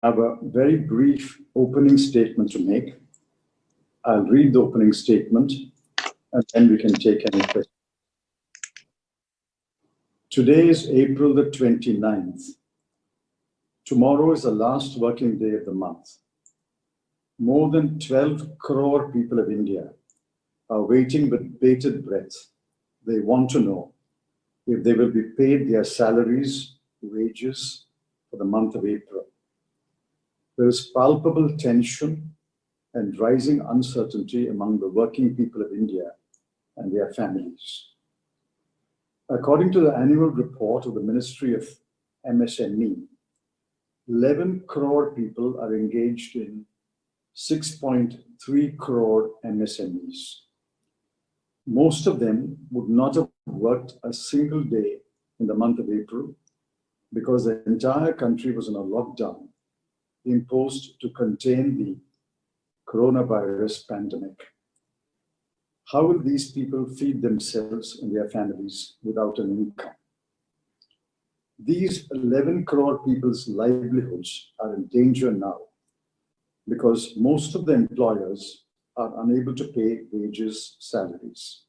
have a very brief opening statement to make. I'll read the opening statement and then we can take any questions. Today is April the 29th. Tomorrow is the last working day of the month. More than 12 crore people of India are waiting with bated breath. They want to know if they will be paid their salaries, wages for the month of April. There is palpable tension and rising uncertainty among the working people of India and their families. According to the annual report of the Ministry of MSME, 11 crore people are engaged in 6.3 crore MSMEs. Most of them would not have worked a single day in the month of April because the entire country was in a lockdown imposed to contain the coronavirus pandemic. How will these people feed themselves and their families without an income? These 11 crore people's livelihoods are in danger now because most of the employers are unable to pay wages, salaries.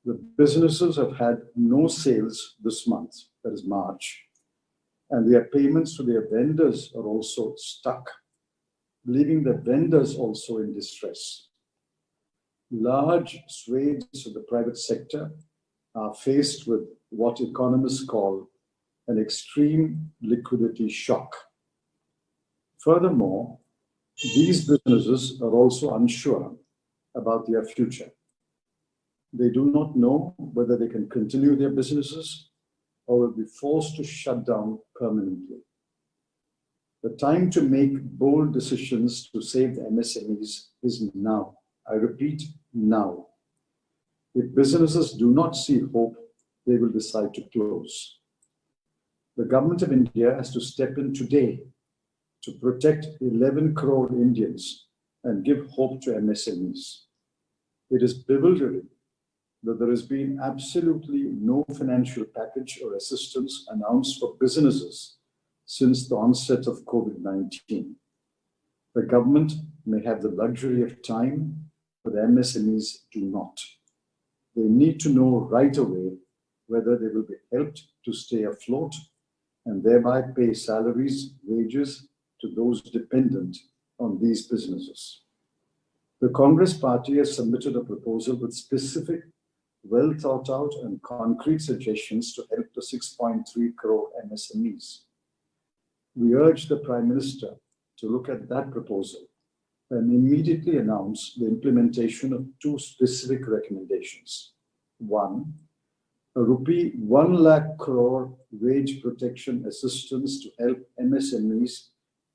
The businesses have had no sales this month, that is March, and their payments to their vendors are also stuck, leaving the vendors also in distress. Large swathes of the private sector are faced with what economists call an extreme liquidity shock. Furthermore, these businesses are also unsure about their future. They do not know whether they can continue their businesses or will be forced to shut down permanently. The time to make bold decisions to save the MSMEs is now. I repeat, now. If businesses do not see hope, they will decide to close. The government of India has to step in today to protect 11 crore Indians and give hope to MSMEs. It is bewildering that there has been absolutely no financial package or assistance announced for businesses since the onset of COVID-19. The government may have the luxury of time, but the MSMEs do not. They need to know right away whether they will be helped to stay afloat and thereby pay salaries, wages to those dependent on these businesses. The Congress party has submitted a proposal with specific, well thought out and concrete suggestions to help the 6.3 crore MSMEs. We urge the Prime Minister to look at that proposal and immediately announce the implementation of two specific recommendations. One, a rupee 1 lakh crore wage protection assistance to help MSMEs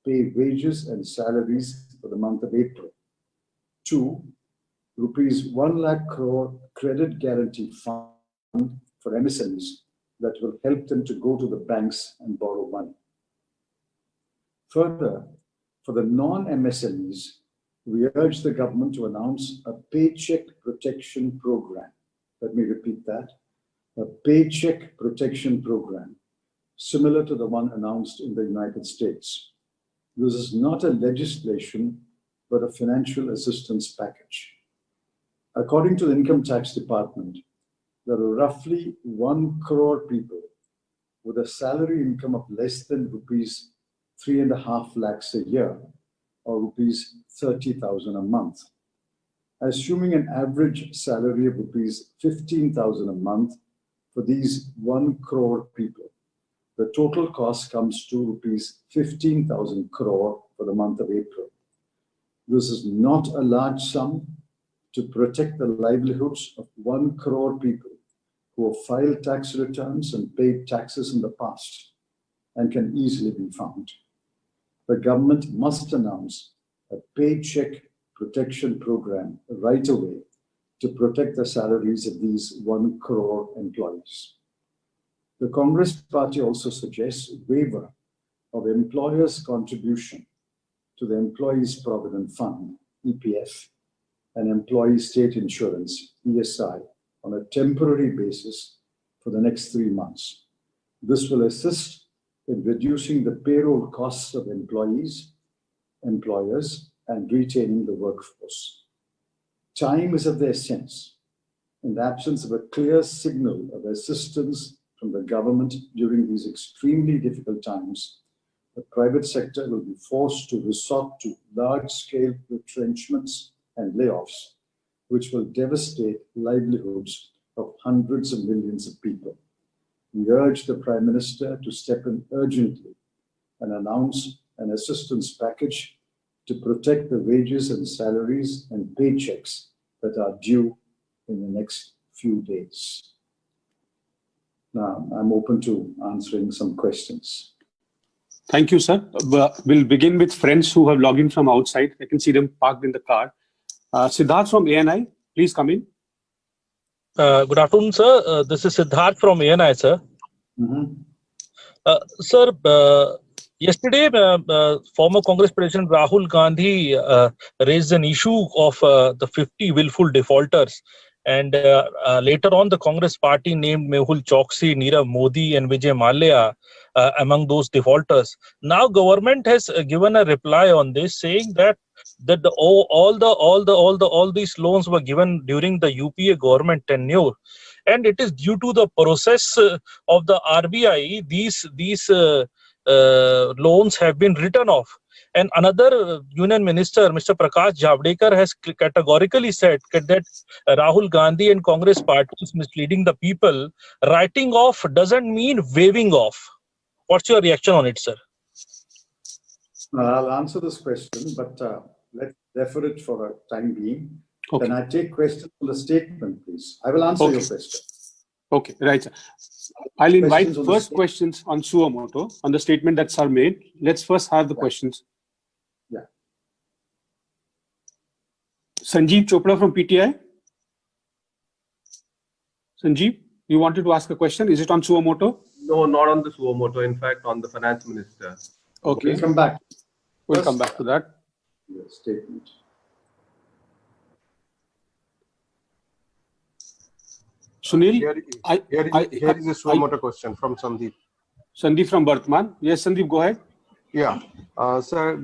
pay wages and salaries for the month of April. Two, rupees 1 lakh crore credit guarantee fund for MSMEs that will help them to go to the banks and borrow money. Further, for the non-MSMEs, we urge the government to announce a paycheck protection program. Let me repeat that. A paycheck protection program, similar to the one announced in the United States. This is not a legislation, but a financial assistance package. According to the Income Tax Department, there are roughly 1 crore people with a salary income of less than rupees 3.5 lakhs a year, or rupees 30,000 a month. Assuming an average salary of rupees 15,000 a month for these 1 crore people, the total cost comes to rupees 15,000 crore for the month of April. This is not a large sum to protect the livelihoods of 1 crore people who have filed tax returns and paid taxes in the past and can easily be found. The government must announce a paycheck protection program right away to protect the salaries of these 1 crore employees. The Congress party also suggests waiver of employers' contribution to the Employees Provident Fund, EPF, and Employee State Insurance, ESI, on a temporary basis for the next 3 months. This will assist in reducing the payroll costs of employees, employers, and retaining the workforce. Time is of the essence. In the absence of a clear signal of assistance from the government during these extremely difficult times, the private sector will be forced to resort to large-scale retrenchments and layoffs, which will devastate livelihoods of hundreds of millions of people. We urge the Prime Minister to step in urgently and announce an assistance package to protect the wages and salaries and paychecks that are due in the next few days. Now, I'm open to answering some questions. Thank you, sir. We'll begin with friends who have logged in from outside. I can see them parked in the car. Siddharth from ANI, please come in. Good afternoon, sir. This is Siddharth from ANI, sir. Sir, yesterday, former Congress President Rahul Gandhi raised an issue of the 50 willful defaulters. And later on, the Congress party named Mehul Choksi, Nirav Modi, and Vijay Mallya among those defaulters. Now, government has given a reply on this, saying that all these loans were given during the UPA government tenure, and it is due to the process of the RBI. These loans have been written off. And another Union Minister, Mr. Prakash Javadekar, has categorically said that Rahul Gandhi and Congress party is misleading the people. Writing off doesn't mean waiving off. What's your reaction on it, sir? I'll answer this question, but let's defer it for a time being. Okay. Then I take questions on the statement, please. I will answer your question. Okay, right, sir. I'll invite first questions on suo motu, on the statement that's made. Let's first have the questions. Yeah. Sanjeev Chopra from PTI. Sanjeev, you wanted to ask a question. Is it on suo motu? No, not on the suo motu. In fact, on the finance minister. Okay. We'll come back. We'll come back to that. Your statement. Sunil, Here is a suo motu question from Sandeep. Sandeep from Bartman. Yes, Sandeep, go ahead. Yeah. Sir,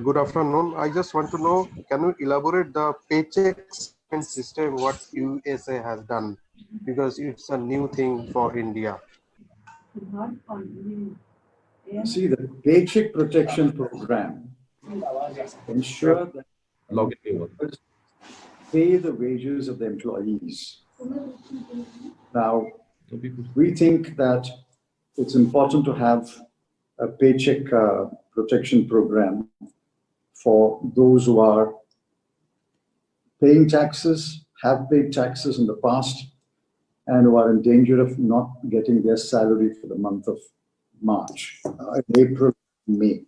good afternoon. I just want to know, can you elaborate the paychecks and system what USA has done? Because it's a new thing for India. See, the Paycheck Protection Program ensure that workers pay the wages of the employees. Now, we think that it's important to have a paycheck protection program for those who are paying taxes, have paid taxes in the past, and who are in danger of not getting their salary for the month of March, April, May.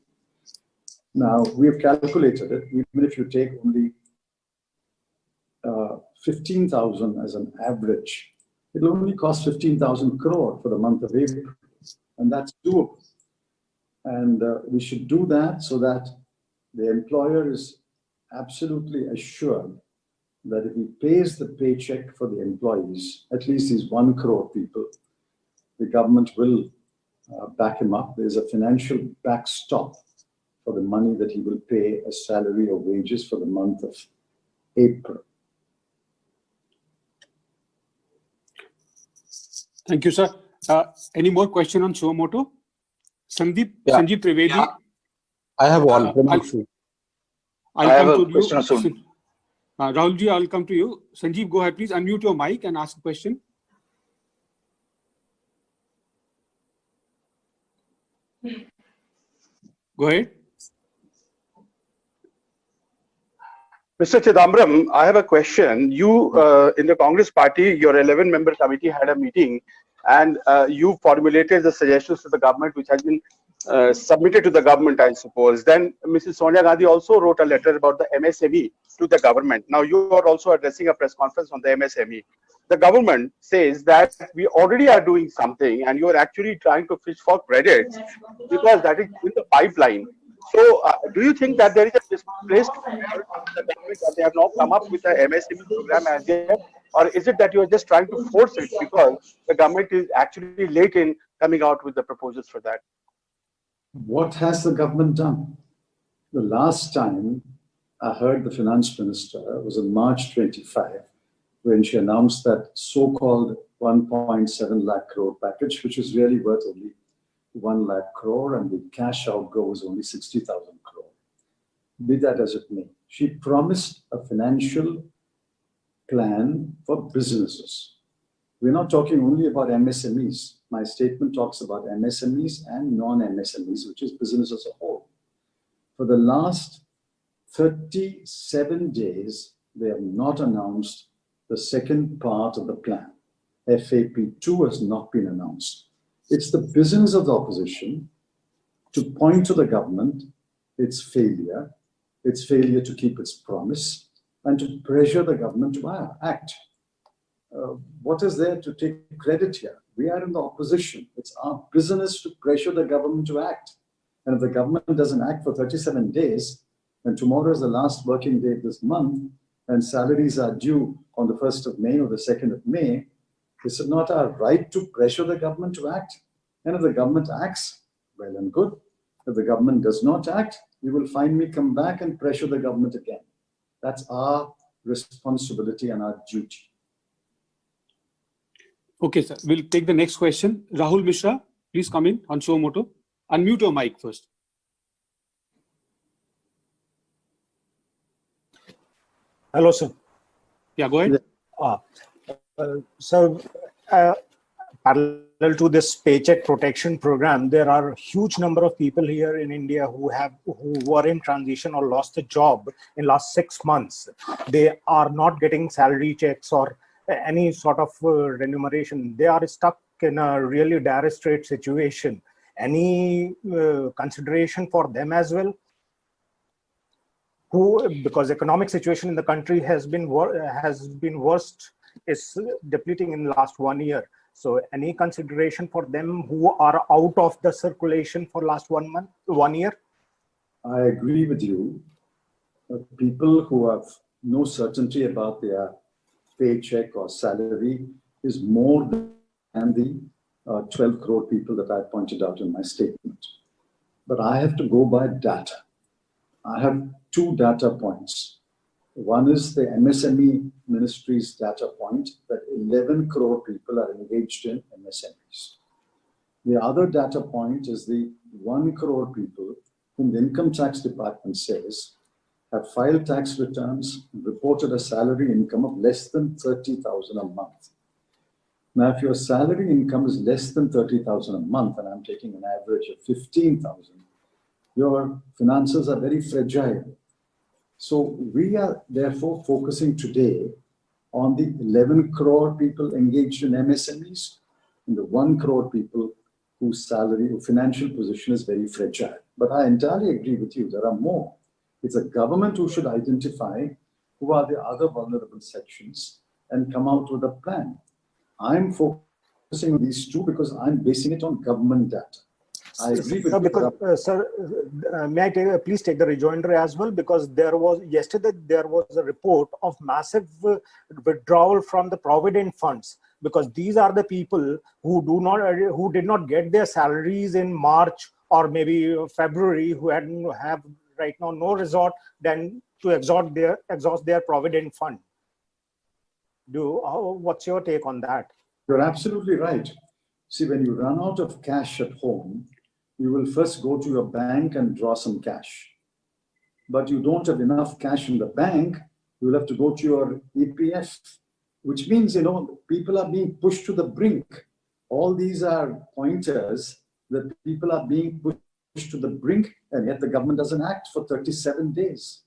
Now, we have calculated it, even if you take only 15,000 as an average, it will only cost 15,000 crore for the month of April, and that's doable. And we should do that so that the employer is absolutely assured that if he pays the paycheck for the employees, at least these 1 crore people, the government will back him up. There's a financial backstop for the money that he will pay as salary or wages for the month of April. Thank you, sir. Any more question on suo motu? Sandeep, yeah. Sanjeev Trivedi. Yeah. I have one. I'll come to you. Rahulji, I'll come to you. Sanjeev, go ahead, please. Unmute your mic and ask a question. Go ahead. Mr. Chidambaram, I have a question. You, in the Congress party, your 11-member committee had a meeting and you formulated the suggestions to the government, which has been submitted to the government, I suppose. Then Mrs. Sonia Gandhi also wrote a letter about the MSME to the government. Now you are also addressing a press conference on the MSME. The government says that we already are doing something and you are actually trying to fish for credits because that is in the pipeline. So do you think that there is a misplaced priority of the government that they have not come up with a MSME program as yet? Or is it that you are just trying to force it because the government is actually late in coming out with the proposals for that? What has the government done? The last time I heard the finance minister was on March 25, when she announced that so-called 1.7 lakh crore package, which is really worth only 1 lakh crore, and the cash outgo was only 60,000 crore. Be that as it may, she promised a financial plan for businesses. We're not talking only about MSMEs. My statement talks about MSMEs and non-MSMEs, which is business as a whole. For the last 37 days, they have not announced the second part of the plan. FAP2 has not been announced. It's the business of the opposition to point to the government its failure to keep its promise, and to pressure the government to act. What is there to take credit here? We are in the opposition. It's our business to pressure the government to act. And if the government doesn't act for 37 days, and tomorrow is the last working day of this month, and salaries are due on the 1st of May or the 2nd of May, is it not our right to pressure the government to act? And if the government acts, well and good. If the government does not act, you will find me come back and pressure the government again. That's our responsibility and our duty. Okay, sir. We'll take the next question. Rahul Mishra, please come in on Suo Moto. Unmute your mic first. Hello, sir. Yeah, go ahead. So, parallel to this paycheck protection program, there are a huge number of people here in India who were in transition or lost a job in last 6 months. They are not getting salary checks or any sort of remuneration. They are stuck in a really dire straight situation. Any consideration for them as well? Because economic situation in the country has been worst, is depleting in the last 1 year. So any consideration for them who are out of the circulation for last 1 year? I agree with you. People who have no certainty about their paycheck or salary is more than the 12 crore people that I pointed out in my statement. But I have to go by data. I have 2 data points. One is the MSME Ministry's data point that 11 crore people are engaged in MSMEs. The other data point is the 1 crore people whom the Income Tax Department says have filed tax returns and reported a salary income of less than 30,000 a month. Now, if your salary income is less than 30,000 a month, and I'm taking an average of 15,000, your finances are very fragile. So we are therefore focusing today on the 11 crore people engaged in MSMEs and the 1 crore people whose financial position is very fragile. But I entirely agree with you, there are more. It's a government who should identify who are the other vulnerable sections and come out with a plan. I'm focusing on these 2 because I'm basing it on government data. I agree with sir, may I please take the rejoinder as well, because yesterday there was a report of massive withdrawal from the provident funds, because these are the people who did not get their salaries in March or maybe February, who have right now no resort than to exhaust their provident fund. What's your take on that? You're absolutely right. See, when you run out of cash at home, you will first go to your bank and draw some cash. But you don't have enough cash in the bank, you'll have to go to your EPF, which means, people are being pushed to the brink. All these are pointers that people are being pushed to the brink, and yet the government doesn't act for 37 days.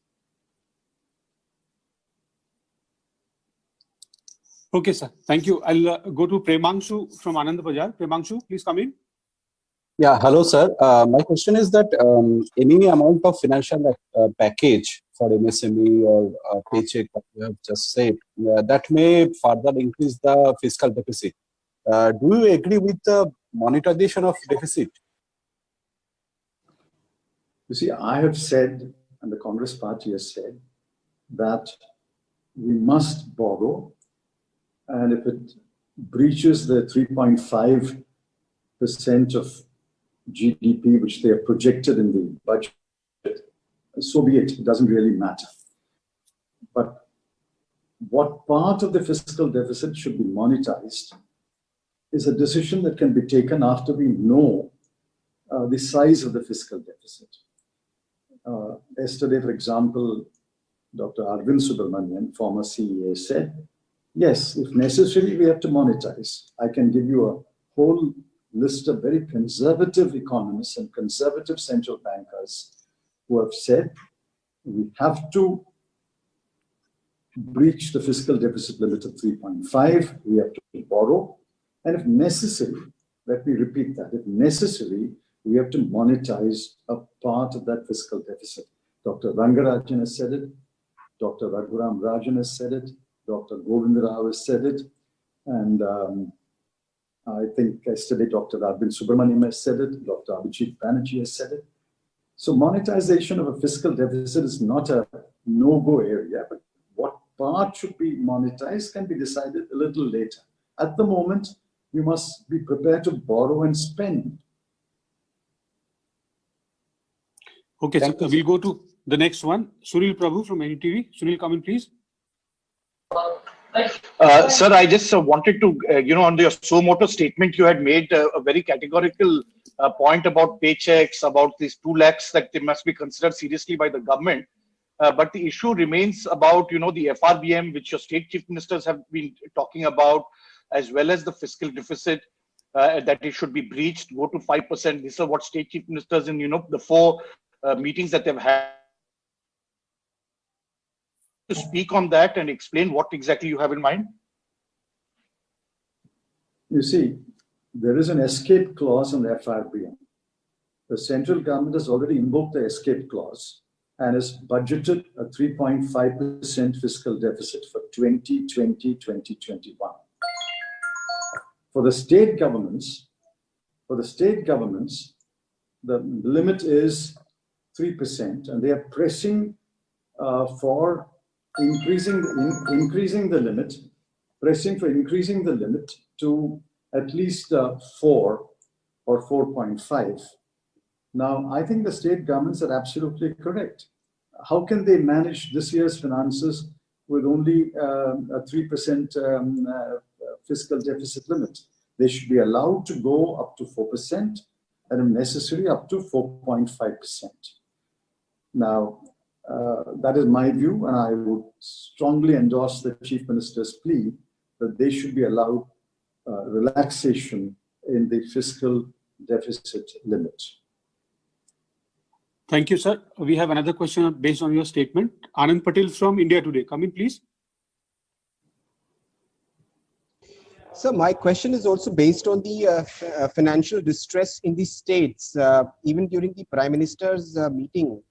Okay, sir. Thank you. I'll go to Premanshu from Anand Bazar. Premanshu, please come in. Yeah, hello, sir. My question is that any amount of financial package for MSME or paycheck, what you have just said, that may further increase the fiscal deficit. Do you agree with the monetization of deficit? You see, I have said, and the Congress party has said, that we must borrow, and if it breaches the 3.5% of GDP which they have projected in the budget, so be it. It doesn't really matter. But what part of the fiscal deficit should be monetized is a decision that can be taken after we know the size of the fiscal deficit. Yesterday, for example, Dr. Arvind Subramanian, former CEA, said, yes, if necessary, we have to monetize. I can give you a whole list of very conservative economists and conservative central bankers who have said we have to breach the fiscal deficit limit of 3.5, we have to borrow, and if necessary, let me repeat that, if necessary, we have to monetize a part of that fiscal deficit. Dr. Rangarajan has said it, Dr. Raghuram Rajan has said it, Dr. Govind Rao has said it, and I think yesterday Dr. Arvind Subramanian has said it, Dr. Abhijit Banerjee has said it. So monetization of a fiscal deficit is not a no-go area, but what part should be monetized can be decided a little later. At the moment, you must be prepared to borrow and spend. Okay, so we'll go to the next one. Sunil Prabhu from NTV. Sunil, come in, please. Sir, I just wanted to, on your suo moto statement, you had made a very categorical point about paychecks, about these 2 lakhs that they must be considered seriously by the government. But the issue remains about, the FRBM, which your state chief ministers have been talking about, as well as the fiscal deficit, that it should be breached, go to 5%. These are what state chief ministers in, the 4 meetings that they've had. To speak on that and explain what exactly you have in mind? You see, there is an escape clause in the FRBM. The central government has already invoked the escape clause and has budgeted a 3.5% fiscal deficit for 2020-2021. For the state governments, the limit is 3%, and they are pressing for increasing the limit to at least 4 or 4.5. Now, I think the state governments are absolutely correct. How can they manage this year's finances with only a 3% fiscal deficit limit? They should be allowed to go up to 4% and if necessary up to 4.5%. Now, that is my view, and I would strongly endorse the Chief Minister's plea that they should be allowed relaxation in the fiscal deficit limit. Thank you, sir. We have another question based on your statement. Anand Patel from India Today. Come in, please. So my question is also based on the financial distress in the states. Even during the Prime Minister's meeting,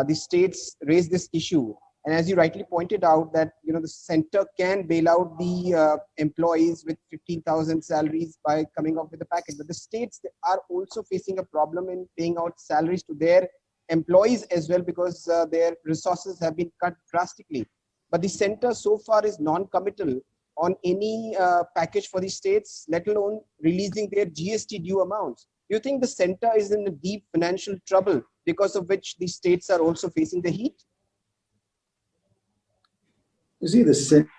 the states raised this issue. And as you rightly pointed out that, the center can bail out the employees with 15,000 salaries by coming up with a package. But the states are also facing a problem in paying out salaries to their employees as well, because their resources have been cut drastically. But the center so far is non-committal on any package for the states, let alone releasing their GST due amounts. Do you think the center is in a deep financial trouble because of which the states are also facing the heat? You see, the center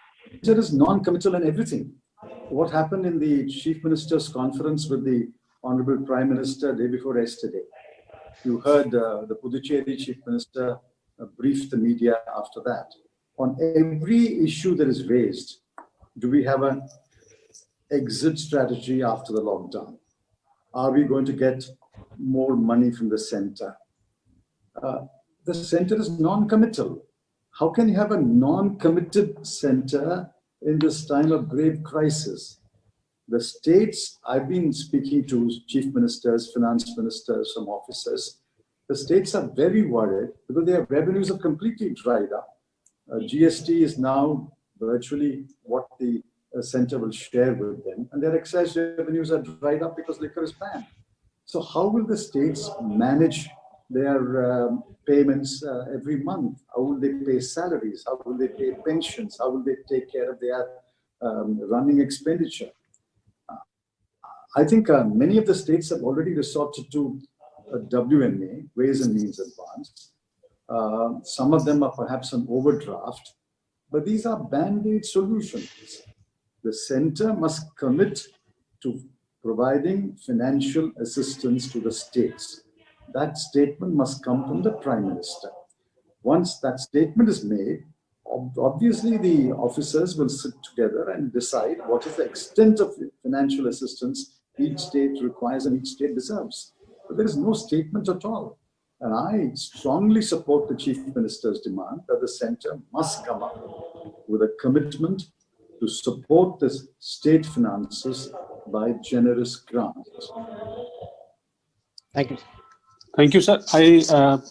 is non-committal in everything. What happened in the Chief Minister's conference with the Honorable Prime Minister day before yesterday? You heard the Puducherry Chief Minister brief the media after that. On every issue that is raised, do we have an exit strategy after the lockdown? Are we going to get more money from the center? The center is non-committal. How can you have a non-committed center in this time of grave crisis? The states, I've been speaking to chief ministers, finance ministers, some officers. The states are very worried because their revenues are completely dried up. GST is now virtually what the center will share with them, and their excise revenues are dried up because liquor is banned. So how will the states manage their payments every month? How will they pay salaries? How will they pay pensions? How will they take care of their running expenditure? I think many of the states have already resorted to WMA, Ways and Means Advance. Some of them are perhaps an overdraft, but these are band-aid solutions. The center must commit to providing financial assistance to the states. That statement must come from the Prime Minister. Once that statement is made, obviously the officers will sit together and decide what is the extent of financial assistance each state requires and each state deserves. But there is no statement at all. And I strongly support the Chief Minister's demand that the center must come up with a commitment to support the state finances by generous grants. Thank you. Thank you, sir. I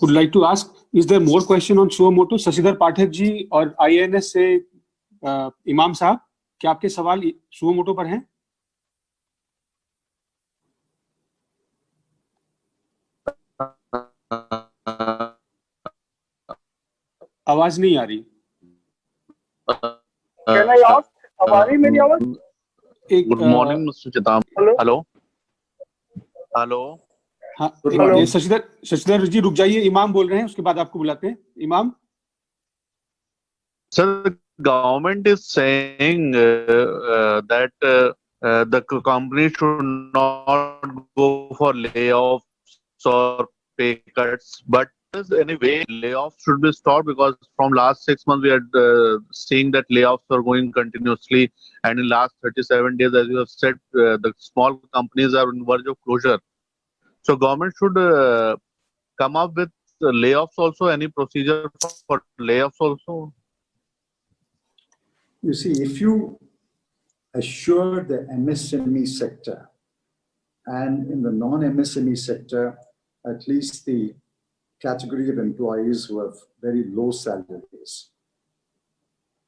would like to ask, is there more question on suo motu? Sasidhar Pathak ji और IANS से इमाम साहब, क्या आपके सवाल suo motu पर हैं? आवाज नहीं आ रही. Can I ask? हमारी मेरी आवाज? Good morning, Mr. Chidambaram. Hello. Hello. हाँ, ये शशिधर जी रुक जाइए, इमाम बोल रहे हैं, उसके बाद आपको बुलाते हैं. इमाम. Sir, the government is saying that the company should not go for layoffs or pay cuts, but anyway, layoffs should be stopped because from last 6 months we are seeing that layoffs are going continuously, and in last 37 days, as you have said, the small companies are on verge of closure. So government should come up with layoffs also, any procedure for layoffs also? You see, if you assure the MSME sector and in the non-MSME sector, at least the category of employees who have very low salaries,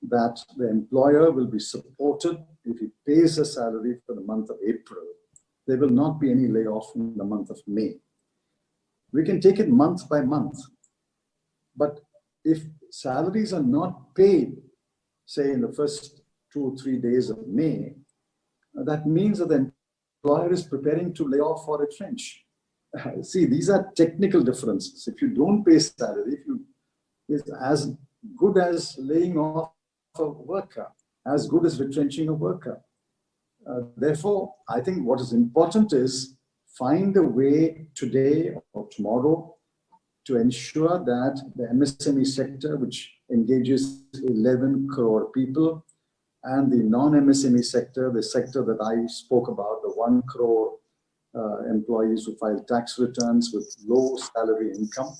that the employer will be supported if he pays a salary for the month of April. There will not be any layoff in the month of May. We can take it month by month. But if salaries are not paid, say in the first 2 or 3 days of May, that means that the employer is preparing to lay off or retrench. See, these are technical differences. If you don't pay salary, it's as good as laying off a worker, as good as retrenching a worker. Therefore, I think what is important is find a way today or tomorrow to ensure that the MSME sector, which engages 11 crore people, and the non-MSME sector, the sector that I spoke about, the 1 crore employees who file tax returns with low salary income,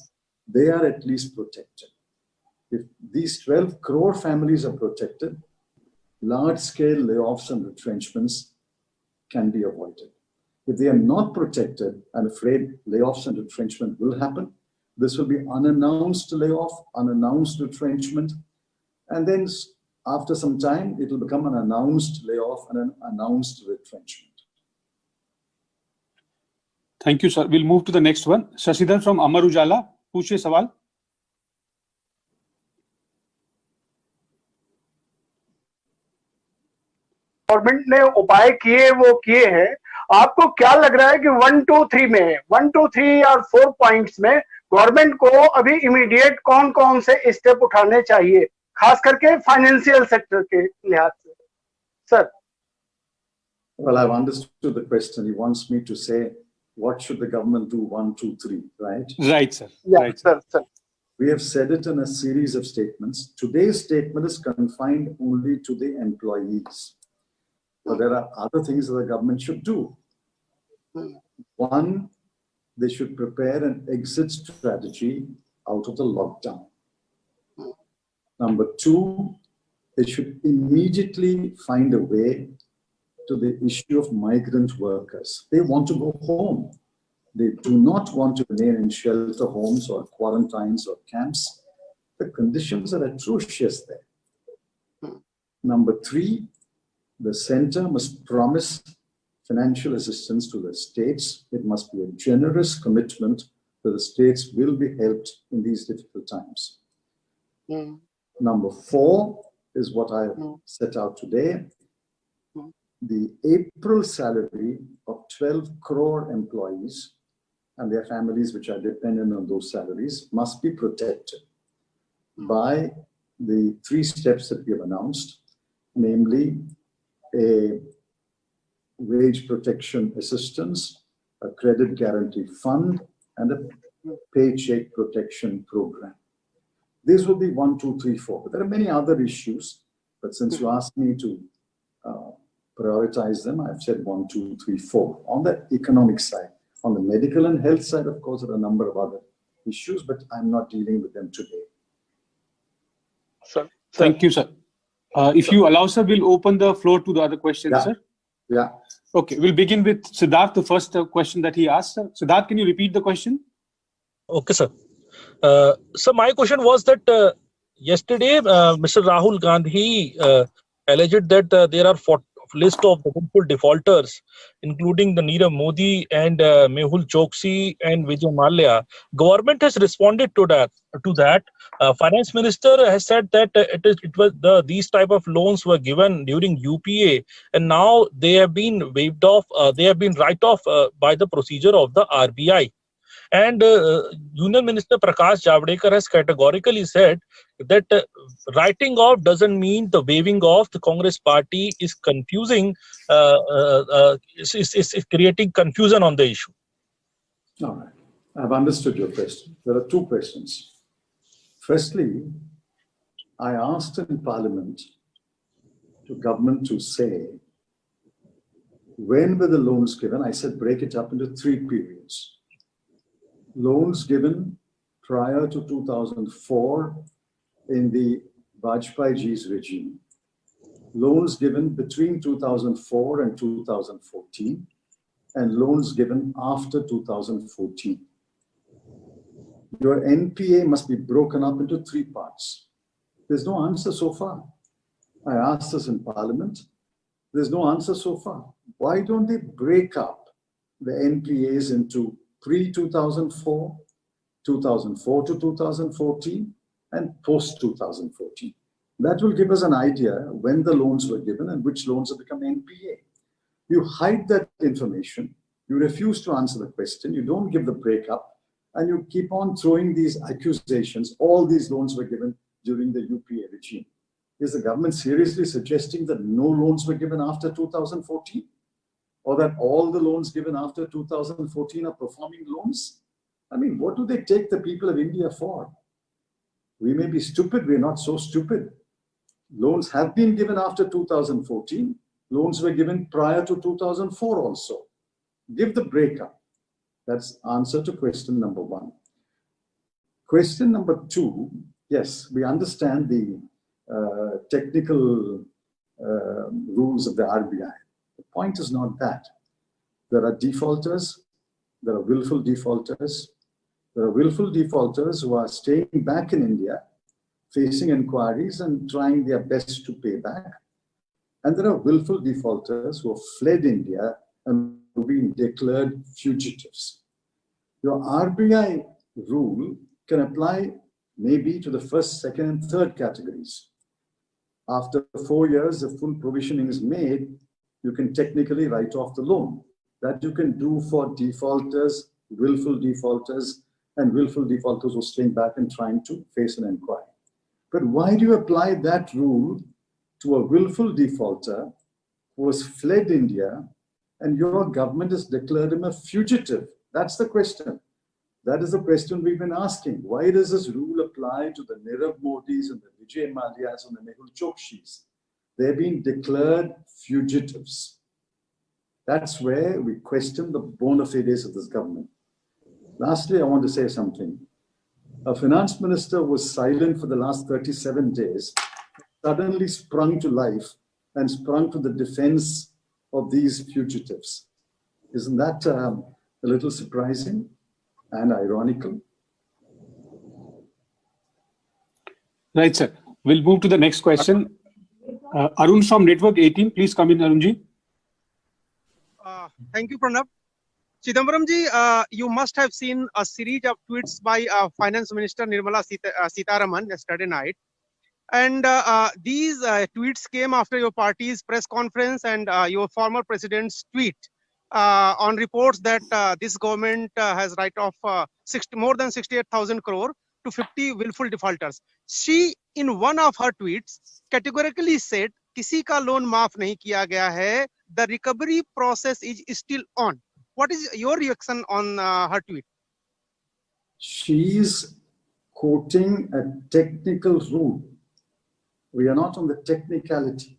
they are at least protected. If these 12 crore families are protected, large-scale layoffs and retrenchments can be avoided. If they are not protected, I'm afraid layoffs and retrenchment will happen. This will be unannounced layoff, unannounced retrenchment, and then after some time, it will become an announced layoff and an announced retrenchment. Thank you, sir. We'll move to the next one. Shashidhar from Amar Ujala, पूछिए सवाल. Government ने उपाय किए वो किए हैं. आपको क्या लग रहा है कि 1, 2, 3 में 1, 2, 3 और 4 पॉइंट्स में गवर्नमेंट को अभी इमीडिएट कौन-कौन से स्टेप उठाने चाहिए, खास करके फाइनेंशियल सेक्टर के लिहाज से? Sir. Well, I've understood the question. He wants me to say what should the government do 1, 2, 3, right? Right, sir. Yeah, right, sir. We have said it in a series of statements. Today's statement is confined only to the employees. But there are other things that the government should do. One, they should prepare an exit strategy out of the lockdown. Number two, they should immediately find a way to the issue of migrant workers. They want to go home. They do not want to remain in shelter homes or quarantines or camps. The conditions are atrocious there. Number three, the center must promise financial assistance to the states. It must be a generous commitment that the states will be helped in these difficult times. Number four is what I have set out today. the April salary of 12 crore employees and their families, which are dependent on those salaries, must be protected by the 3 steps that we have announced, namely a wage protection assistance, a credit guarantee fund, and a paycheck protection program. These will be 1, 2, 3, 4. But there are many other issues. But since you asked me to prioritize them, I've said 1, 2, 3, 4. On the economic side, on the medical and health side, of course, there are a number of other issues, but I'm not dealing with them today. Sir. Thank you, sir. If you allow, sir, we'll open the floor to the other questions, sir. Yeah. Okay, we'll begin with Siddharth, the first question that he asked. Sir. Siddharth, can you repeat the question? Okay, sir. So my question was that yesterday, Mr. Rahul Gandhi alleged that there are list of the willful defaulters, including the Nirav Modi and Mehul Choksi and Vijay Mallya. Government has responded to that. Finance Minister has said that these type of loans were given during UPA, and now they have been waived off. They have been write off by the procedure of the RBI. And Union Minister Prakash Javadekar has categorically said that writing off doesn't mean the waiving off. The Congress party is confusing, is creating confusion on the issue. All right. I've understood your question. There are 2 questions. Firstly, I asked in Parliament to government to say, when were the loans given? I said, break it up into 3 periods. Loans given prior to 2004 in the Vajpayee ji's regime, loans given between 2004 and 2014, and loans given after 2014. Your NPA must be broken up into 3 parts. There's no answer so far. I asked this in Parliament. There's no answer so far. Why don't they break up the NPAs into pre-2004, 2004 to 2014, and post-2014? That will give us an idea when the loans were given and which loans have become NPA. You hide that information. You refuse to answer the question. You don't give the breakup, and you keep on throwing these accusations. All these loans were given during the UPA regime. Is the government seriously suggesting that no loans were given after 2014? Or that all the loans given after 2014 are performing loans? I mean, what do they take the people of India for? We may be stupid, we're not so stupid. Loans have been given after 2014. Loans were given prior to 2004 also. Give the breakup. That's answer to question number 1. Question number 2, yes, we understand the technical rules of the RBI. The point is not that. There are defaulters, there are willful defaulters. There are willful defaulters who are staying back in India, facing inquiries and trying their best to pay back. And there are willful defaulters who have fled India and have been declared fugitives. Your RBI rule can apply maybe to the first, second, and third categories. After 4 years, if full provisioning is made, you can technically write off the loan. That you can do for defaulters, willful defaulters, and willful defaulters who are staying back and trying to face an inquiry. But why do you apply that rule to a willful defaulter who has fled India and your government has declared him a fugitive? That's the question. That is the question we've been asking. Why does this rule apply to the Nirav Modis and the Vijay Mallyas and the Mehul Chokshis? They're being declared fugitives. That's where we question the bona fides of this government. Lastly, I want to say something. A finance minister was silent for the last 37 days, suddenly sprung to life and sprung to the defense of these fugitives. Isn't that a little surprising and ironical? Right, sir. We'll move to the next question. Arun from Network 18, please come in, Arunji. Thank you, Pranav. Chidambaram ji, you must have seen a series of tweets by Finance Minister Nirmala Sitharaman yesterday night. And these tweets came after your party's press conference and your former president's tweet on reports that this government has write-off more than 68,000 crore to 50 willful defaulters. She, in one of her tweets, categorically said, "Kisi ka loan maaf nahi kiya gaya hai. The recovery process is still on." What is your reaction on her tweet? She's quoting a technical rule. We are not on the technicality.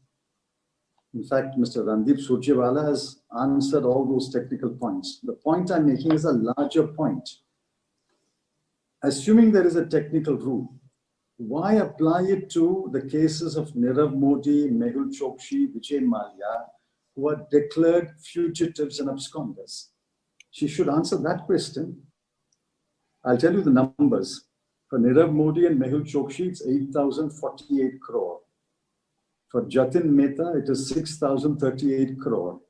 In fact, Mr. Randeep Surjewala has answered all those technical points. The point I'm making is a larger point. Assuming there is a technical rule, why apply it to the cases of Nirav Modi, Mehul Chokshi, Vijay Mallya, who are declared fugitives and absconders? She should answer that question. I'll tell you the numbers. For Nirav Modi and Mehul Chokshi, it's 8,048 crore. For Jatin Mehta, it is 6,038 crore.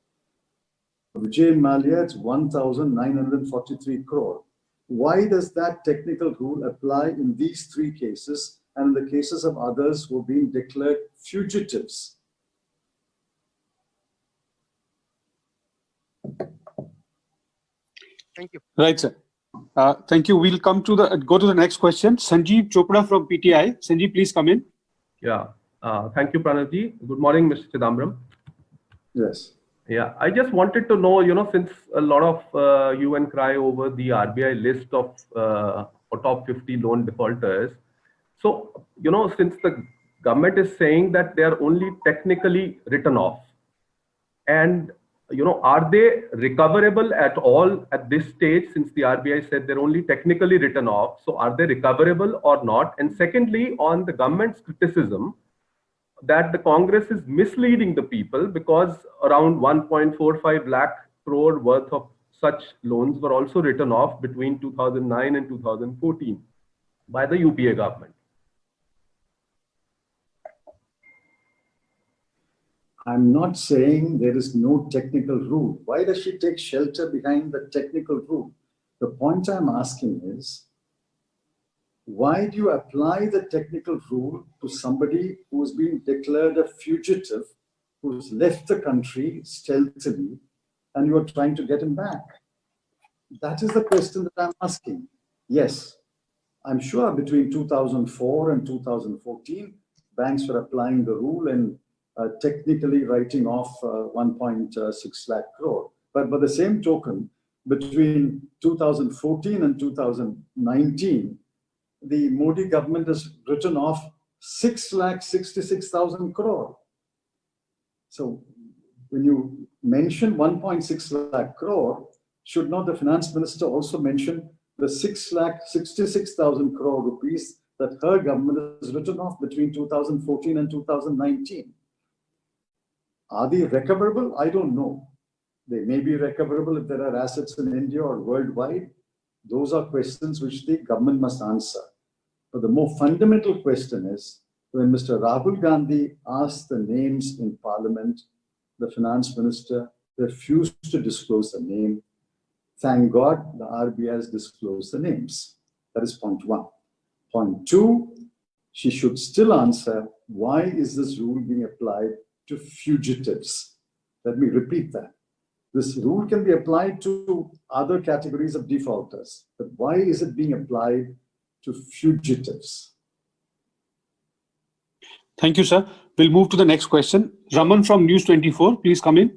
For Vijay Mallya, it's 1,943 crore. Why does that technical rule apply in these three cases and in the cases of others who have been declared fugitives? Thank you. Right, sir. Thank you. We'll go to the next question. Sanjeev Chopra from PTI. Sanjeev, please come in. Yeah. Thank you, Pranavji. Good morning, Mr. Chidambaram. Yes. Yeah, I just wanted to know, since a lot of hue and cry over the RBI list of top 50 loan defaulters. So, since the government is saying that they are only technically written off, and are they recoverable at all at this stage, since the RBI said they're only technically written off? So are they recoverable or not? And secondly, on the government's criticism that the Congress is misleading the people because around 1.45 lakh crore worth of such loans were also written off between 2009 and 2014 by the UPA government. I'm not saying there is no technical rule. Why does she take shelter behind the technical rule? The point I'm asking is, why do you apply the technical rule to somebody who's been declared a fugitive, who's left the country stealthily, and you are trying to get him back? That is the question that I'm asking. Yes, I'm sure between 2004 and 2014, banks were applying the rule and technically writing off 1.6 lakh crore. But by the same token, between 2014 and 2019, the Modi government has written off 6,66,000 crore. So when you mention 1.6 lakh crore, should not the finance minister also mention the 6,66,000 crore rupees that her government has written off between 2014 and 2019? Are they recoverable? I don't know. They may be recoverable if there are assets in India or worldwide. Those are questions which the government must answer. But the more fundamental question is, when Mr. Rahul Gandhi asked the names in Parliament, the finance minister refused to disclose the name. Thank God the RBI has disclosed the names. That is point one. Point two, she should still answer, why is this rule being applied to fugitives? Let me repeat that. This rule can be applied to other categories of defaulters, but why is it being applied to fugitives? Thank you, sir. We'll move to the next question. Raman from News 24, please come in.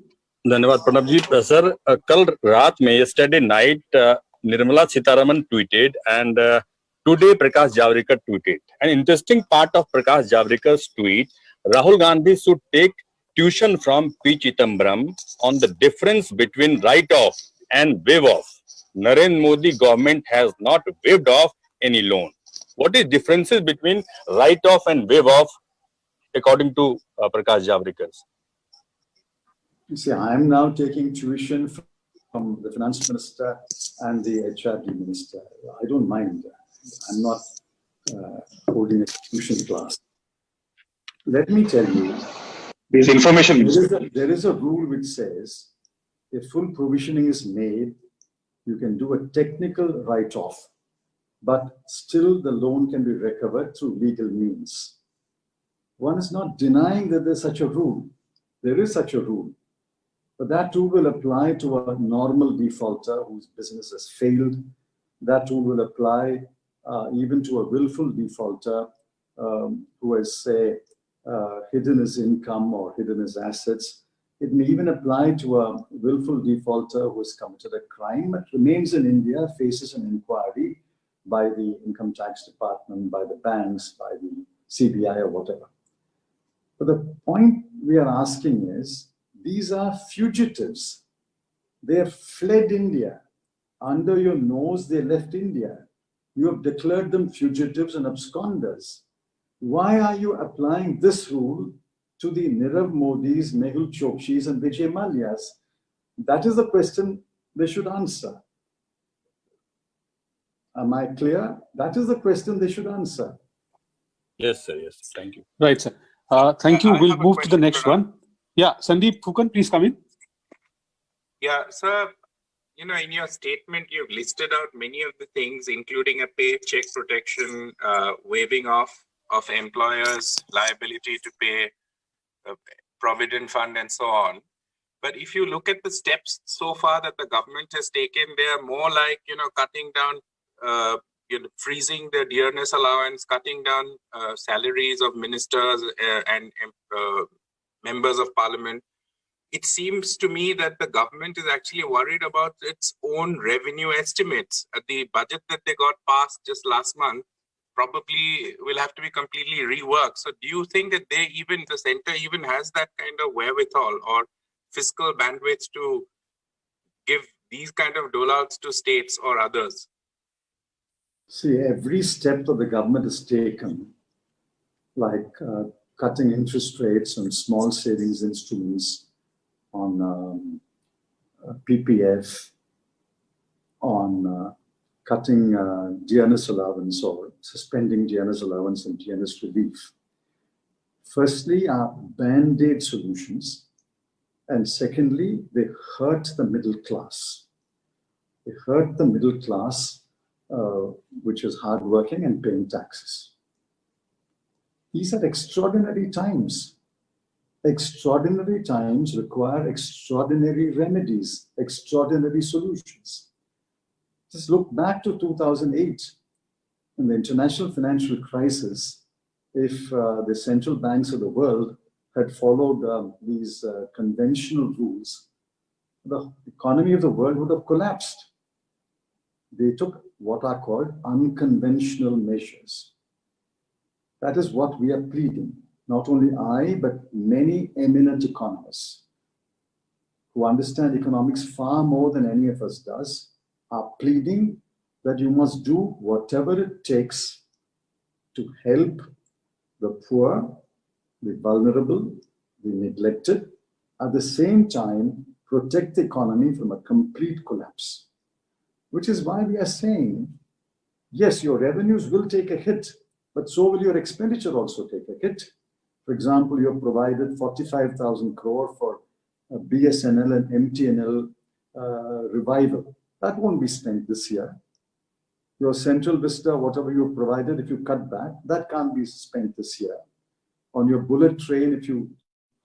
धन्यवाद प्रणब जी. Sir, कल रात में yesterday night Nirmala Sitharaman tweeted and today Prakash Javadekar tweeted. An interesting part of Prakash Javadekkar's tweet, Rahul Gandhi should take tuition from P. Chidambaram on the difference between write-off and waive-off. Narendra Modi government has not waived off any loan. What is differences between write-off and waive-off according to Prakash Javadekar? You see, I'm now taking tuition from the finance minister and the HRD minister. I don't mind. I'm not holding a tuition class. Let me tell you, this information. There is a rule which says if full provisioning is made, you can do a technical write-off, but still the loan can be recovered through legal means. One is not denying that there's such a rule. There is such a rule. But that rule will apply to a normal defaulter whose business has failed. That rule will apply even to a willful defaulter who has, say, hidden his income or hidden his assets. It may even apply to a willful defaulter who has committed a crime but remains in India, faces an inquiry by the income tax department, by the banks, by the CBI or whatever. But the point we are asking is, these are fugitives. They have fled India. Under your nose, they left India. You have declared them fugitives and absconders. Why are you applying this rule to the Nirav Modis, Mehul Chokshis, and Vijay Mallya's? That is the question they should answer. Am I clear? That is the question they should answer. Yes, sir. Yes. Thank you. Right, sir. Thank you. We'll move to the next one. Yeah, Sandeep Phukan, please come in. Yeah, sir, in your statement, you've listed out many of the things, including a paycheck protection, waiving off of employers' liability to pay provident fund and so on. But if you look at the steps so far that the government has taken, they are more like, cutting down, freezing the dearness allowance, cutting down salaries of ministers and members of parliament. It seems to me that the government is actually worried about its own revenue estimates. The budget that they got passed just last month probably will have to be completely reworked. So do you think that the center even has that kind of wherewithal or fiscal bandwidth to give these kind of dole-outs to states or others? See, every step that the government has taken, like cutting interest rates on small savings instruments, on PPF, on cutting DNS allowance or suspending DNS allowance and DNS relief. Firstly, are band-aid solutions. And secondly, they hurt the middle class. They hurt the middle class, which is hardworking and paying taxes. These are extraordinary times. Extraordinary times require extraordinary remedies, extraordinary solutions. Just look back to 2008 in the international financial crisis. If the central banks of the world had followed these conventional rules, the economy of the world would have collapsed. They took what are called unconventional measures. That is what we are pleading. Not only I, but many eminent economists who understand economics far more than any of us does, are pleading that you must do whatever it takes to help the poor, the vulnerable, the neglected, at the same time protect the economy from a complete collapse. Which is why we are saying, yes, your revenues will take a hit, but so will your expenditure also take a hit. For example, you have provided 45,000 crore for BSNL and MTNL revival. That won't be spent this year. Your Central Vista, whatever you have provided, if you cut back, that can't be spent this year. On your bullet train, if you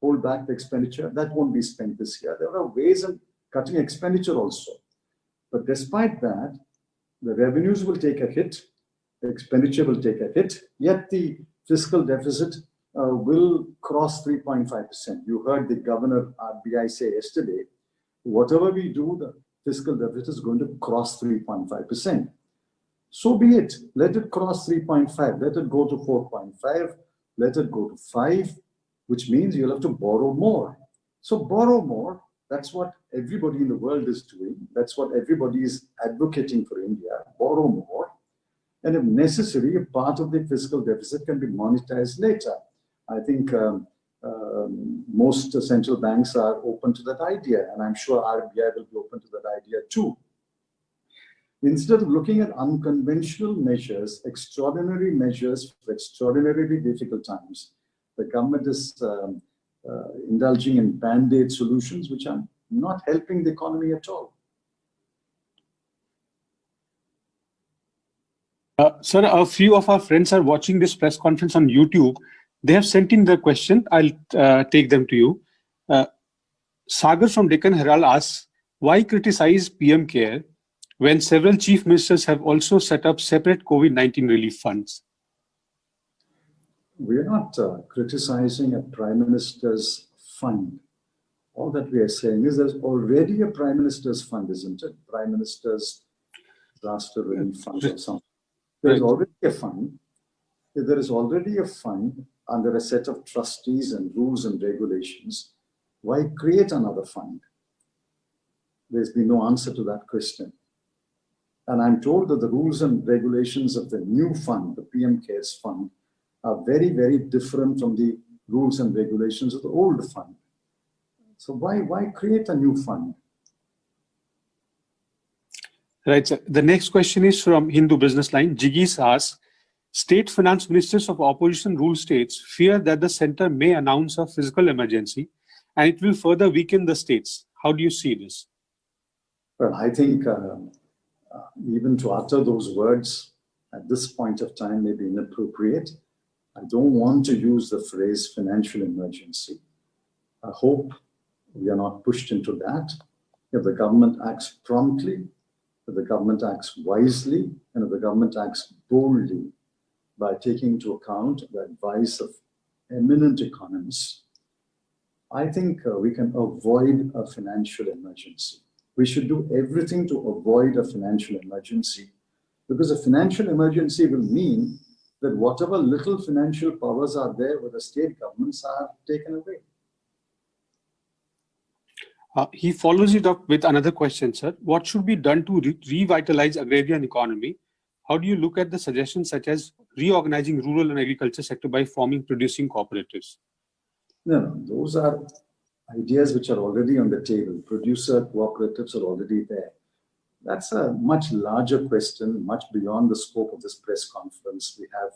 hold back the expenditure, that won't be spent this year. There are ways of cutting expenditure also. But despite that, the revenues will take a hit, the expenditure will take a hit, yet the fiscal deficit will cross 3.5%. You heard the governor RBI say yesterday, whatever we do, the fiscal deficit is going to cross 3.5%. So be it. Let it cross 3.5. Let it go to 4.5. Let it go to 5, which means you'll have to borrow more. So borrow more. That's what everybody in the world is doing. That's what everybody is advocating for India. Borrow more. And if necessary, a part of the fiscal deficit can be monetized later. I think most central banks are open to that idea, and I'm sure RBI will be open to that idea too. Instead of looking at unconventional measures, extraordinary measures for extraordinarily difficult times, the government is indulging in band-aid solutions which are not helping the economy at all. Sir, a few of our friends are watching this press conference on YouTube. They have sent in the question. I'll take them to you. Sagar from Deccan Herald asks, why criticize PM CARE when several chief ministers have also set up separate COVID-19 relief funds? We are not criticizing a prime minister's fund. All that we are saying is there's already a prime minister's fund, isn't it? Prime minister's disaster relief fund or something. There's already a fund. If there is already a fund under a set of trustees and rules and regulations, why create another fund? There's been no answer to that question. And I'm told that the rules and regulations of the new fund, the PM CARES fund, are very, very different from the rules and regulations of the old fund. So why create a new fund? Right, sir. The next question is from Hindu Business Line. Jigis asks, state finance ministers of opposition rule states fear that the center may announce a physical emergency and it will further weaken the states. How do you see this? Well, I think even to utter those words at this point of time may be inappropriate. I don't want to use the phrase financial emergency. I hope we are not pushed into that. If the government acts promptly, if the government acts wisely, and if the government acts boldly by taking into account the advice of eminent economists, I think we can avoid a financial emergency. We should do everything to avoid a financial emergency, because a financial emergency will mean that whatever little financial powers are there with the state governments are taken away. He follows it up with another question, sir. What should be done to revitalize agrarian economy? How do you look at the suggestions such as reorganizing rural and agriculture sector by forming producing cooperatives? No, those are ideas which are already on the table. Producer cooperatives are already there. That's a much larger question, much beyond the scope of this press conference. We have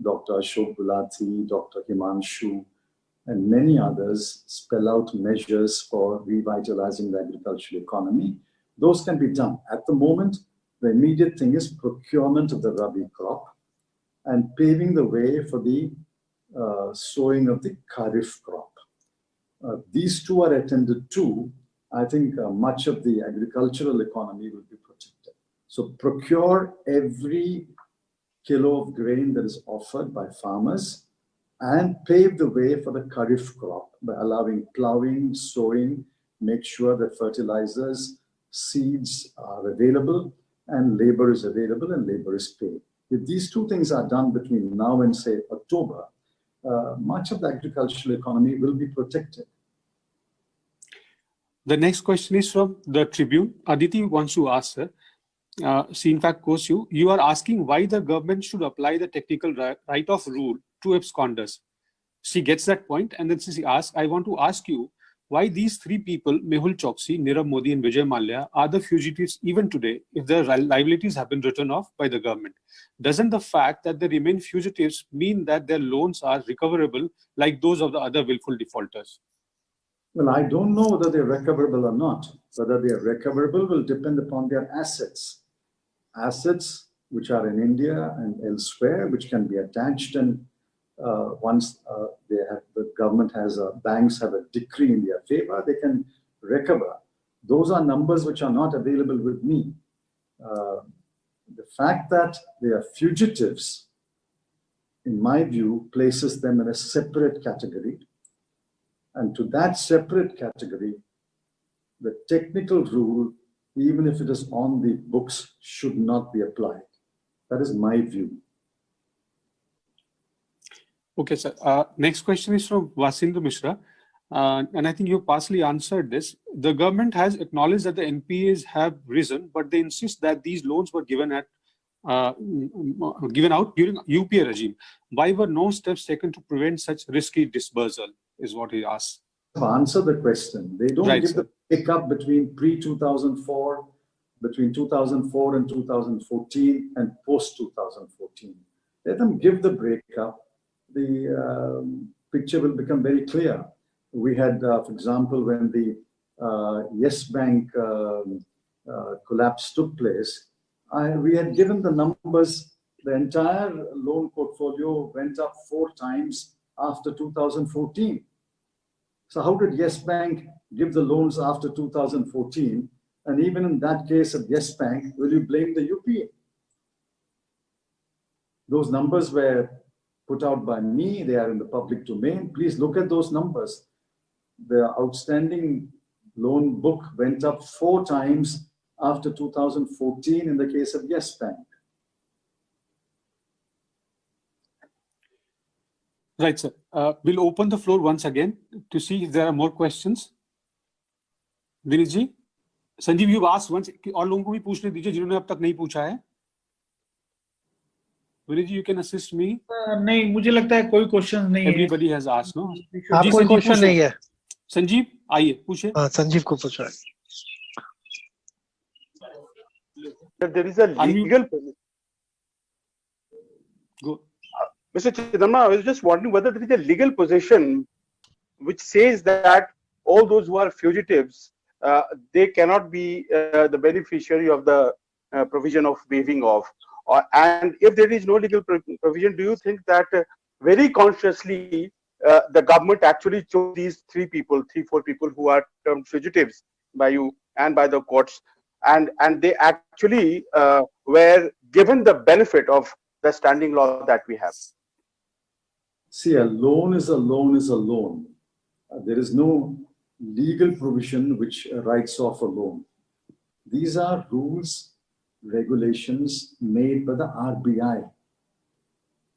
Dr. Ashok Gulati, Dr. Himanshu, and many others spell out measures for revitalizing the agricultural economy. Those can be done. At the moment, the immediate thing is procurement of the Rabi crop and paving the way for the sowing of the Kharif crop. These two are attended to. I think much of the agricultural economy will be protected. So procure every kilo of grain that is offered by farmers and pave the way for the Kharif crop by allowing plowing, sowing, make sure that fertilizers, seeds are available and labor is available and labor is paid. If these two things are done between now and say October, much of the agricultural economy will be protected. The next question is from the Tribune. Aditi wants to ask, sir. She in fact quotes you. You are asking why the government should apply the technical right of rule to absconders. She gets that point, and then she asks, I want to ask you why these three people, Mehul Choksi, Nirav Modi, and Vijay Mallya, are the fugitives even today if their liabilities have been written off by the government. Doesn't the fact that they remain fugitives mean that their loans are recoverable like those of the other willful defaulters? Well, I don't know whether they're recoverable or not. Whether they are recoverable will depend upon their assets. Assets which are in India and elsewhere, which can be attached, and once the government has banks have a decree in their favor, they can recover. Those are numbers which are not available with me. The fact that they are fugitives, in my view, places them in a separate category. And to that separate category, the technical rule, even if it is on the books, should not be applied. That is my view. Okay, sir. Next question is from Vasindra Mishra. And I think you partially answered this. The government has acknowledged that the NPAs have risen, but they insist that these loans were given out during UPA regime. Why were no steps taken to prevent such risky disbursal, is what he asks. Answer the question. They don't give the pickup between pre-2004, between 2004 and 2014, and post-2014. Let them give the breakup. The picture will become very clear. We had, for example, when the Yes Bank collapse took place, we had given the numbers. The entire loan portfolio went up 4 times after 2014. So how did Yes Bank give the loans after 2014? And even in that case of Yes Bank, will you blame the UPA? Those numbers were put out by me. They are in the public domain. Please look at those numbers. The outstanding loan book went up 4 times after 2014 in the case of Yes Bank. Right, sir. We'll open the floor once again to see if there are more questions. Vineet ji, Sanjeev, you've asked once. और लोगों को भी पूछने दीजिए जिन्होंने अब तक नहीं पूछा है. Vineet ji, you can assist me. नहीं, मुझे लगता है कोई क्वेश्चन नहीं है. Everybody has asked, no? आप कोई क्वेश्चन नहीं है. संजीव, आइए पूछे. हाँ, संजीव को पूछा है. There is a legal. Go. Mr. Chidamma, I was just wondering whether there is a legal position which says that all those who are fugitives, they cannot be the beneficiary of the provision of waiving off. And if there is no legal provision, do you think that very consciously the government actually chose these 3, 4 people who are termed fugitives by you and by the courts, and they actually were given the benefit of the standing law that we have? See, a loan is a loan is a loan. There is no legal provision which writes off a loan. These are rules, regulations made by the RBI.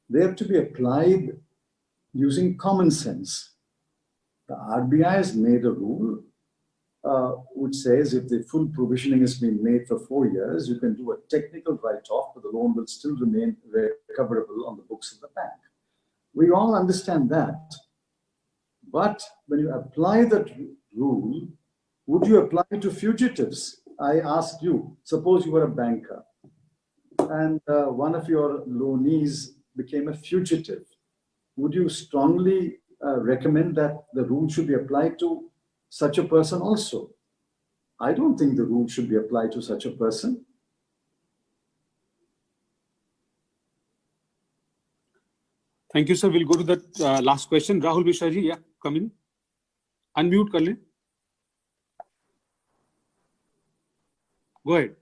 They have to be applied using common sense. The RBI has made a rule which says if the full provisioning has been made for 4 years, you can do a technical write-off, but the loan will still remain recoverable on the books of the bank. We all understand that. But when you apply that rule, would you apply it to fugitives? I ask you, suppose you were a banker and one of your loanees became a fugitive. Would you strongly recommend that the rule should be applied to such a person also? I don't think the rule should be applied to such a person. Thank you, sir. We'll go to that last question. Rahul Mishra ji, yeah, come in. Unmute kar le. Go ahead.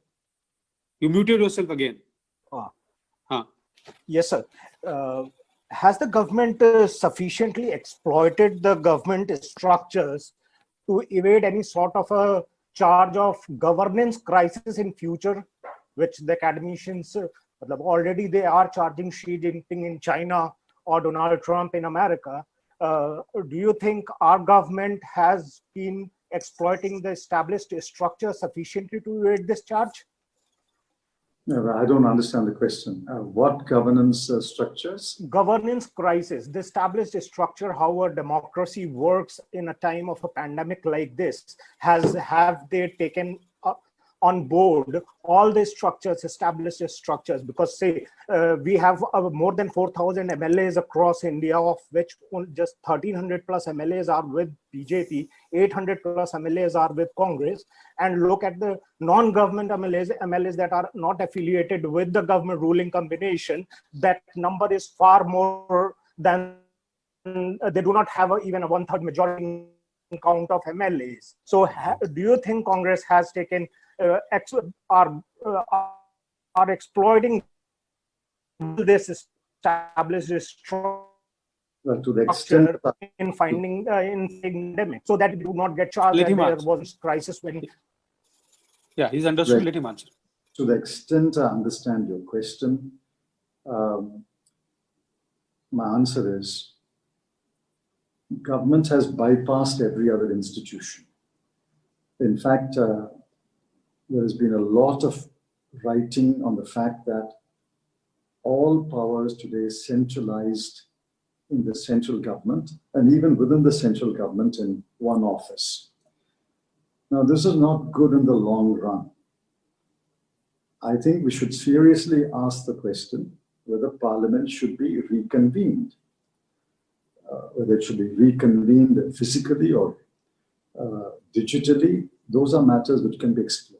You muted yourself again. Yes, sir. Has the government sufficiently exploited the government structures to evade any sort of a charge of governance crisis in future, which the academicians already they are charging Xi Jinping in China or Donald Trump in America? Do you think our government has been exploiting the established structure sufficiently to evade this charge? No, I don't understand the question. What governance structures? Governance crisis, the established structure, how a democracy works in a time of a pandemic like this, have they taken on board all the structures, established structures? Because say we have more than 4,000 MLAs across India, of which just 1,300 plus MLAs are with BJP, 800 plus MLAs are with Congress, and look at the non-government MLAs that are not affiliated with the government ruling combination, that number is far more than, they do not have even a 1/3 majority count of MLAs. So do you think Congress has taken are exploiting this established structure to the extent in finding in pandemic, so that it do not get charged that there was crisis when. Yeah, he's understood. Right. Let him answer. To the extent I understand your question, my answer is government has bypassed every other institution. In fact, there has been a lot of writing on the fact that all powers today is centralized in the central government, and even within the central government in one office. Now, this is not good in the long run. I think we should seriously ask the question whether Parliament should be reconvened, whether it should be reconvened physically or digitally. Those are matters which can be explored.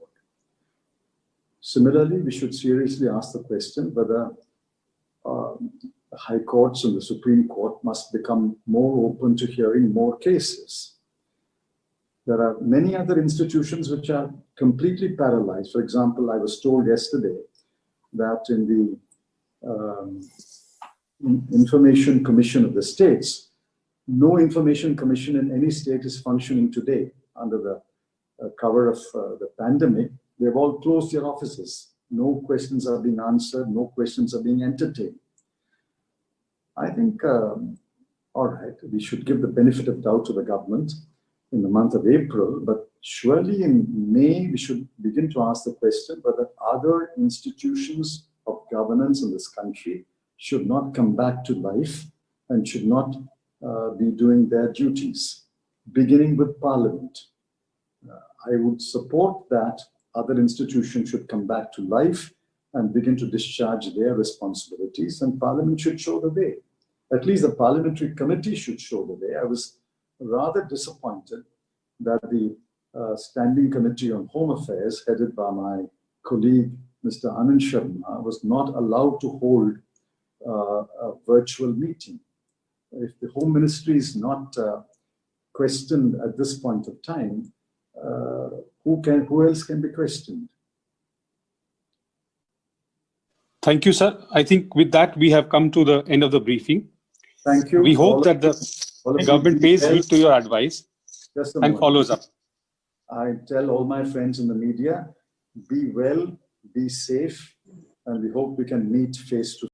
Similarly, we should seriously ask the question whether high courts and the Supreme Court must become more open to hearing more cases. There are many other institutions which are completely paralyzed. For example, I was told yesterday that in the Information Commission of the states, no information commission in any state is functioning today under the cover of the pandemic. They've all closed their offices. No questions are being answered. No questions are being entertained. I think, all right, we should give the benefit of doubt to the government in the month of April, but surely in May, we should begin to ask the question whether other institutions of governance in this country should not come back to life and should not be doing their duties, beginning with Parliament. I would support that other institutions should come back to life and begin to discharge their responsibilities, and Parliament should show the way. At least the Parliamentary Committee should show the way. I was rather disappointed that the Standing Committee on Home Affairs, headed by my colleague, Mr. Anand Sharma, was not allowed to hold a virtual meeting. If the Home Ministry is not questioned at this point of time, who else can be questioned? Thank you, sir. I think with that, we have come to the end of the briefing. Thank you. We hope that the government pays heed to your advice and follows up. I tell all my friends in the media, be well, be safe, and we hope we can meet face to face.